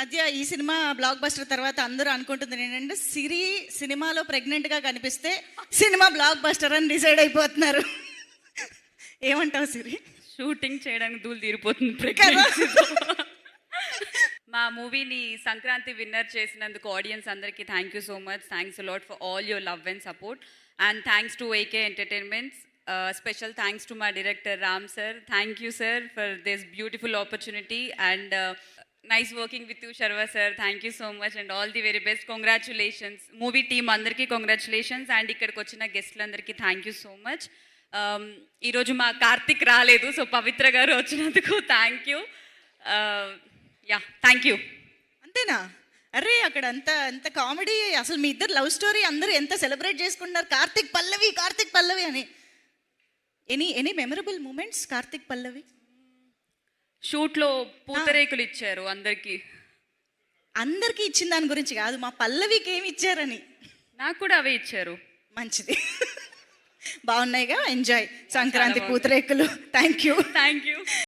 మధ్య ఈ cinema block buster తర్వాత అందరూ అనుకుంటుంది ఏంటంటే సిరి సినిమాలో ప్రెగ్నెంట్గా కనిపిస్తే సినిమా బ్లాక్ బస్టర్ అని డిసైడ్ అయిపోతున్నారు. ఏమంటావు సిరి? షూటింగ్ చేయడానికి దూలు తీరిపోతుంది కదా? మా మూవీని సంక్రాంతి విన్నర్ చేసినందుకు ఆడియన్స్ అందరికీ thank you so much. Thanks a lot for all your love and support and thanks to AK entertainments. Special thanks to మా director Ram sir. Thank you sir for this beautiful opportunity and nice working with you Sharwa sir. Thank you so much and all the very best. Congratulations movie team అందరికీ congratulations and ఇక్కడికి వచ్చిన గెస్ట్లందరికీ thank you so much. ఈరోజు మా కార్తిక్ రాలేదు, so పవిత్ర గారు వచ్చినందుకు thank you. Yeah thank you. అంతేనా? అరే అక్కడ అంత కామెడీ, అసలు మీ ఇద్దరు లవ్ స్టోరీ అందరూ ఎంత సెలబ్రేట్ చేసుకుంటున్నారు, కార్తిక్ పల్లవి అని. ఎనీ మెమరబుల్ మూమెంట్స్ కార్తిక్ పల్లవి? షూట్లో పూతరేకులు ఇచ్చారు అందరికీ ఇచ్చిన దాని గురించి కాదు, మా పల్లవికి ఏమి ఇచ్చారని. నాకు కూడా అవే ఇచ్చారు. మంచిది. బాగున్నాయిగా, ఎంజాయ్ సంక్రాంతి పూతరేకులు. Thank you.